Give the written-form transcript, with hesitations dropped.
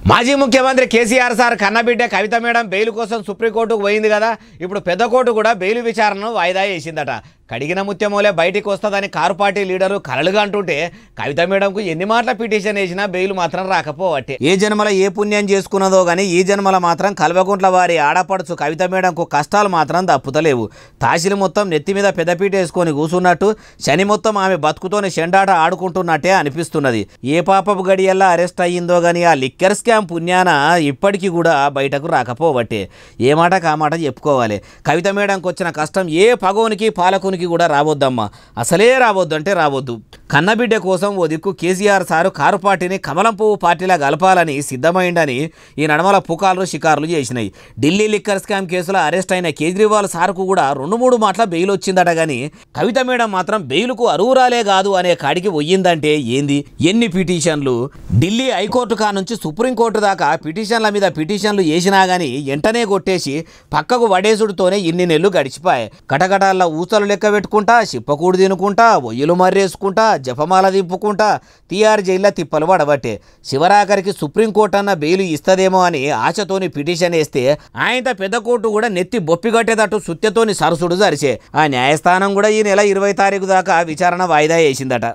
మాజీ ముఖ్యమంత్రి కేసీఆర్ సార్ కన్నబిడ్డ కవిత madam bail కోసం సుప్రీంకోర్టుకు పోయింది కదా. ఇప్పుడు పెద్ద కోర్టు కూడా బెయిల్ విచారణను వాయిదా వేసిందట. కడిగిన ముత్యమూలే బయటికి వస్తుందని కారు పార్టీ లీడరు కలలుగా అంటుంటే కవిత మేడంకు ఎన్ని మాటల పిటిషన్ వేసినా బెయిల్ మాత్రం రాకపోవట్టే. ఏ జన్మల ఏ పుణ్యం చేసుకున్నదో గానీ ఈ జన్మల మాత్రం కల్వకుంట్ల వారి ఆడపడుచు కవిత మేడంకు కష్టాలు మాత్రం తప్పుతలేవు. తాసిలు మొత్తం నెత్తి మీద పెద్దపీట వేసుకొని కూసున్నట్టు శని మొత్తం ఆమె బతుకుతోని చెండాట ఆడుకుంటున్నట్టే అనిపిస్తున్నది. ఏ పాపపు గడియల్లా అరెస్ట్ అయ్యిందో గానీ ఆ లిక్కర్ స్కామ్ పుణ్యాన ఇప్పటికీ కూడా బయటకు రాకపోవట్టే. ఏ మాట కామాట చెప్పుకోవాలి. కవిత మేడంకి వచ్చిన కష్టం ఏ పగోనికి పాలకునికి కూడా రావద్దమ్మా. అసలే రావద్దు అంటే రావద్దు. కన్నబిడ్డ కోసం ఓ దిక్కు కేసీఆర్ సారు కారు పార్టీని కమలం పువ్వు పార్టీలా కలపాలని సిద్ధమైందని ఈ నడమల పుకార్లు షికారులు చేసినాయి. ఢిల్లీ లిక్కర్ స్కామ్ కేసులో అరెస్ట్ అయిన కేజ్రీవాల్ సార్కు కూడా 2-3 మాటల బెయిల్ వచ్చిందట. గానీ కవిత మేడం మాత్రం బెయిల్కు అర్హురాలే కాదు అనే కాడికి పోయిందంటే ఏంది? ఎన్ని పిటిషన్లు ఢిల్లీ హైకోర్టు కా నుంచి సుప్రీంకోర్టు దాకా పిటిషన్ల మీద పిటిషన్లు వేసినా గానీ వెంటనే కొట్టేసి పక్కకు వడేసుడుతోనే ఇన్ని నెలలు గడిచిపోయాయి. కటకటాల్లో ఊసలు లెక్క పెట్టుకుంటా, చిప్పకూడు తినుకుంటా, ఒయ్యలు మర్రేసుకుంటా, జపమాల దింపుకుంటా తీఆర్ జైల్లో తిప్పలు పడబట్టే. శివరాఖరికి సుప్రీంకోర్టు అన్న బెయిల్ ఇస్తదేమో అని ఆశతోని పిటిషన్ వేస్తే ఆయనతో పెద్ద కోర్టు కూడా నెత్తి బొప్పిగట్టేటట్టు సుత్యతోని సరసుడు జరిచే. ఆ న్యాయస్థానం కూడా ఈ నెల 20 తారీఖు దాకా విచారణ వాయిదా వేసిందట.